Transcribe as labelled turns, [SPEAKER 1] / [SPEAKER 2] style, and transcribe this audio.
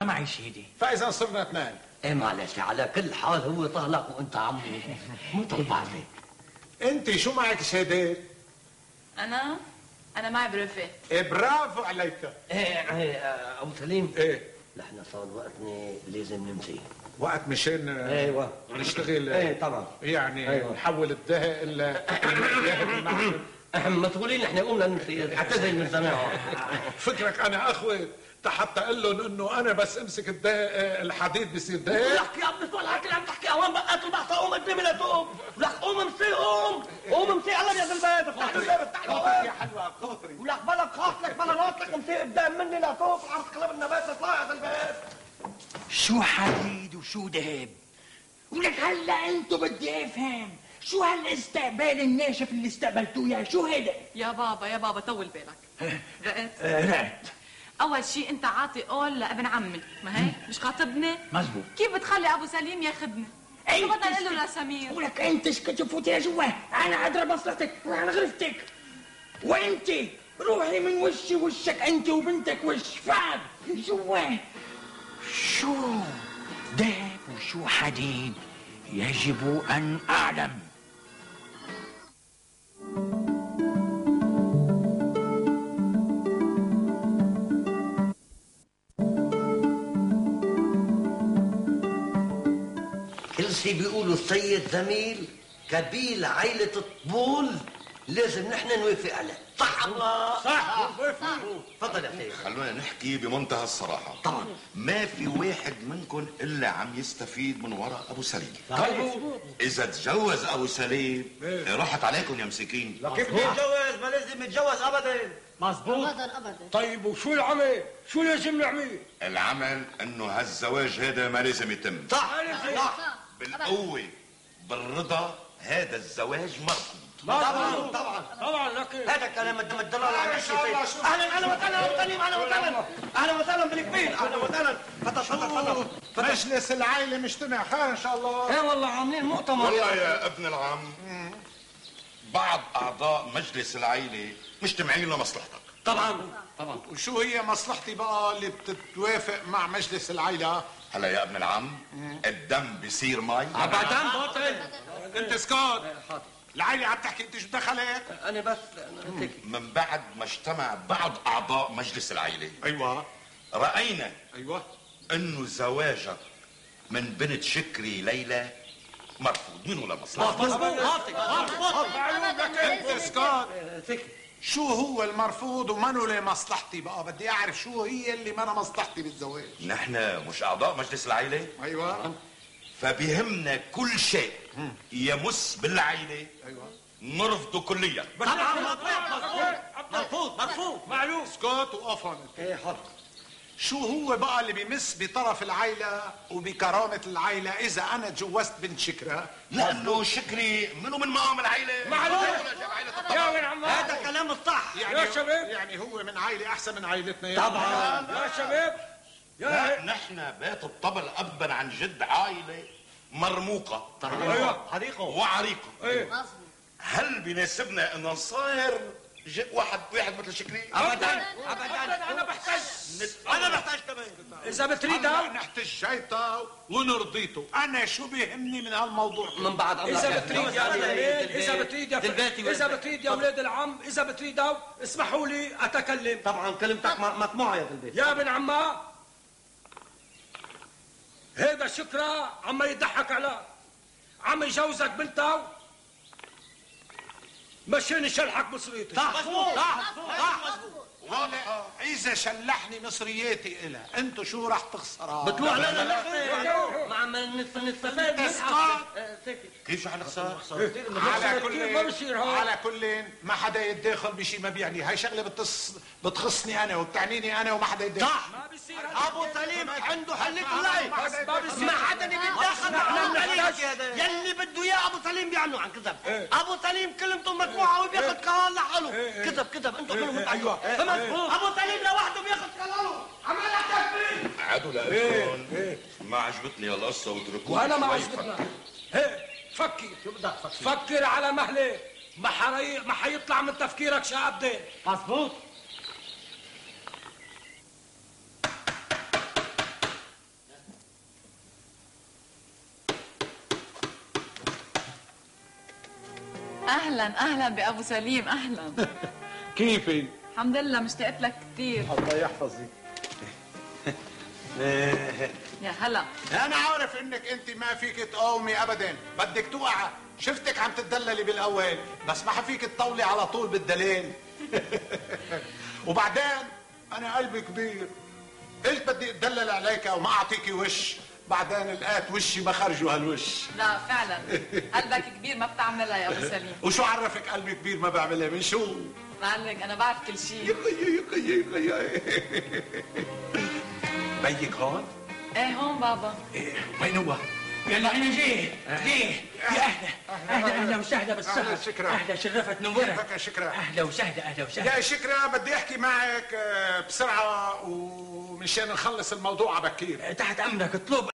[SPEAKER 1] معي شهيدي.
[SPEAKER 2] فاذا صرنا اثنين.
[SPEAKER 3] ايه معلش، على كل حال هو طهلك وانت عمي مو طلب عليك.
[SPEAKER 2] انت شو معك شهادات؟
[SPEAKER 4] انا معي بريفات.
[SPEAKER 2] إيه برافو عليك.
[SPEAKER 3] ايه ابو سليم،
[SPEAKER 2] ايه
[SPEAKER 3] نحن صار وقتنا لازم نمشي.
[SPEAKER 2] وقت مشان
[SPEAKER 3] ايوه
[SPEAKER 2] نشتغل.
[SPEAKER 3] ايه طبعا،
[SPEAKER 2] يعني
[SPEAKER 3] أيوة.
[SPEAKER 2] نحول الدهاء الى المعدن.
[SPEAKER 3] مسؤولين نحن قمنا نمشي، اعتذر من زمان.
[SPEAKER 2] فكرك انا اخوي حتى اقول لهم انه انا بس امسك الحديد بصير دهاء؟
[SPEAKER 3] لك يا ابني طول هالكلام تحكي اوام بقات البحث، قوم قدامي لا تقوم. لك قوم امسي، قوم امسي. يلا يا البيت، افتح له الباب، افتح له الباب.
[SPEAKER 2] يا حلوه خاطري.
[SPEAKER 3] ولك بلك خاطرك بلا ناطرك، امسي قدام مني لا تقوم. عرض قلب النبات اطلع يا البيت.
[SPEAKER 1] شو حديد وشو ذهب؟ ولك هلا انتو بدي افهم شو هالاستقبال الناشف اللي استقبلتوه يا شو هيدا؟
[SPEAKER 4] يا بابا طول بالك. رقت؟
[SPEAKER 1] رقت.
[SPEAKER 4] اول شيء انت عاطي قول لابن عمي، ما هيك؟ مش خاطبني؟
[SPEAKER 1] مزبوط.
[SPEAKER 4] كيف بتخلي ابو سليم ياخذني؟ شو بدنا نقول له لسمير؟
[SPEAKER 1] ولك انت شكت فوتي لجوا، انا ادرى مصلحتك وعن غرفتك. وانت روحي من وشي وشك، انت وبنتك وش فعل جوا. شو ذهب وشو حديد يجب ان اعلم.
[SPEAKER 3] كل شي بيقولوا السيد زميل كبيل عيلة الطبول لازم نحن نوافق عليه. صح الله؟
[SPEAKER 2] صح.
[SPEAKER 3] تفضل يا سيدي.
[SPEAKER 5] خلونا نحكي بمنتهى الصراحة.
[SPEAKER 3] طبعا
[SPEAKER 5] ما في واحد منكم إلا عم يستفيد من وراء أبو سليم. إذا تجوز أبو سليم راحت عليكم يا مسكين.
[SPEAKER 3] كيف يتجوز؟ ما لازم يتجوز أبدا.
[SPEAKER 6] مظبوط ابدا.
[SPEAKER 7] طيب وشو العمل؟ شو لازم نعمل؟
[SPEAKER 5] العمل إنه هالزواج هذا ما لازم يتم.
[SPEAKER 3] صح.
[SPEAKER 5] بالقوة بالرضا هذا الزواج مرفوض.
[SPEAKER 7] طبعا لكن
[SPEAKER 3] هذا كلام الدلال على الشيء. اهلا وسهلا ابو سليم، اهلا وسهلا بالكبير، اهلا وسهلا. تفضل.
[SPEAKER 2] مجلس العائله مجتمع خير ان شاء الله.
[SPEAKER 3] ايه والله عاملين مؤتمر.
[SPEAKER 5] والله يا ابن العم بعض أعضاء مجلس العائلة مجتمعين لمصلحتك.
[SPEAKER 3] طبعا.
[SPEAKER 2] وشو هي مصلحتي بقى اللي بتتوافق مع مجلس العائله؟
[SPEAKER 5] هلا يا ابن العم الدم بيصير مي.
[SPEAKER 3] ابدا.
[SPEAKER 2] انت اسكت. العائله عم تحكي، انت شو دخلك؟
[SPEAKER 3] انا بس
[SPEAKER 5] من بعد ما اجتمع بعض أعضاء مجلس العائلة
[SPEAKER 2] ايوه
[SPEAKER 5] رأينا
[SPEAKER 2] ايوه
[SPEAKER 5] انه زواجك من بنت شكري ليلى مرفوض. مين ولا مصلحة؟
[SPEAKER 2] انت اسكت. شو هو المرفوض ومنو لمصلحتي بقى؟ بدي اعرف شو هي اللي ما مصلحتي بالزواج.
[SPEAKER 5] نحن مش اعضاء مجلس العائلة؟
[SPEAKER 2] ايوه.
[SPEAKER 5] فبيهمنا كل شيء يمس بالعائلة.
[SPEAKER 2] ايوه
[SPEAKER 5] نرفضه كليا.
[SPEAKER 3] مرفوض.
[SPEAKER 7] معلوم.
[SPEAKER 2] اسكت وقف هون.
[SPEAKER 3] ايه حاضر.
[SPEAKER 2] شو هو بقى اللي بيمس بطرف العائلة وبكرامة العائلة إذا أنا تجوزت بنت شكرة؟
[SPEAKER 5] لأنه شكري منه من مقام العائلة.
[SPEAKER 7] يا وين عم
[SPEAKER 3] هذا كلام الصح.
[SPEAKER 2] يعني
[SPEAKER 7] يا شباب.
[SPEAKER 2] يعني هو من عائلة أحسن من عائلتنا.
[SPEAKER 3] طبعا.
[SPEAKER 7] يا شباب.
[SPEAKER 5] لا نحن بيت الطبل أبا عن جد عائلة مرموقة.
[SPEAKER 3] ايوه حريقه
[SPEAKER 5] وعريقة.
[SPEAKER 7] ايه
[SPEAKER 5] هل بيناسبنا ان نصاير واحد مثل شكري؟
[SPEAKER 3] ابدا.
[SPEAKER 7] انا بحتاج
[SPEAKER 3] كمان.
[SPEAKER 7] اذا بتريد
[SPEAKER 2] هلا نحتج جايته ونرضيته. أنا شو بيهمني من هالموضوع؟
[SPEAKER 3] من بعد
[SPEAKER 7] اذا بتريد يا اولاد، اذا بتريد يا اولاد العم، اذا بتريدوا اسمحوا لي اتكلم.
[SPEAKER 3] طبعا كلمتك مسموعه يا البيت.
[SPEAKER 7] يا ابن عما، هيدا شكرا عم يضحك عليك، عم يجوزك بنته مشان يشلحك مصريتي.
[SPEAKER 3] صح.
[SPEAKER 2] هلا إذا شلحني مصرياتي إلها، أنتوا شو راح تخسروا؟
[SPEAKER 3] بتروح لنا نحن مع نستفاد
[SPEAKER 5] كيف شو حنخسر؟
[SPEAKER 2] على كل ما حدا يتداخل بشيء ما بيعني. هاي شغله بتخصني انا وبتعنيني انا وما حدا يتداخل.
[SPEAKER 3] صح. ابو سليم عنده حلة الليل، ما حدا بيتداخل معه. يلي بده اياه ابو سليم بيعملوا عن كذب. ابو سليم كلمته مسموعه وبياخذ قرار لحاله. كذب انتوا كلهم متعيوا. ابو سليم لوحده بياخذ قراره. عملها تكفير.
[SPEAKER 5] عادوا لأبكم ما عجبتني هالقصة واتركوها.
[SPEAKER 7] وانا ما عجبتنا. هيك فكر.
[SPEAKER 3] شو بدك تفكر؟
[SPEAKER 7] فكر على مهلك، ما حيطلع من تفكيرك شقبدين.
[SPEAKER 3] مظبوط.
[SPEAKER 4] اهلا اهلا بابو سليم، اهلا.
[SPEAKER 2] كيفي؟
[SPEAKER 4] الحمد لله، مشتاقت لك كثير.
[SPEAKER 2] الله يحفظك.
[SPEAKER 4] يا هلا.
[SPEAKER 2] انا عارف انك انت ما فيك تقاومي ابدا، بدك توقع. شفتك عم تتدللي بالاول، بس ما حفيك تطولي على طول بالدليل. وبعدين انا قلبي كبير، قلت بدي اتدلل عليك وما اعطيكي وش، بعدين لقيت وشي ما خرجوا هالوش.
[SPEAKER 4] لا فعلا قلبك كبير، ما بتعملها يا ابو سليم.
[SPEAKER 2] وشو عرفك قلبي كبير ما بعملها؟ من شو؟
[SPEAKER 4] معلق انا بعرف كل شيء.
[SPEAKER 2] بيك هون؟
[SPEAKER 4] ايه هون بابا.
[SPEAKER 2] ايه وين هو؟
[SPEAKER 1] يلا انا جاي يا اهلا وسهلا بالسهر.
[SPEAKER 2] اهلا شكرا.
[SPEAKER 1] اهلا شرفت نورك.
[SPEAKER 2] كيفك يا شكرا؟
[SPEAKER 1] اهلا وسهلا.
[SPEAKER 2] يا شكرا بدي احكي معك بسرعه ومشان نخلص الموضوع بكير.
[SPEAKER 1] تحت امرك، اطلب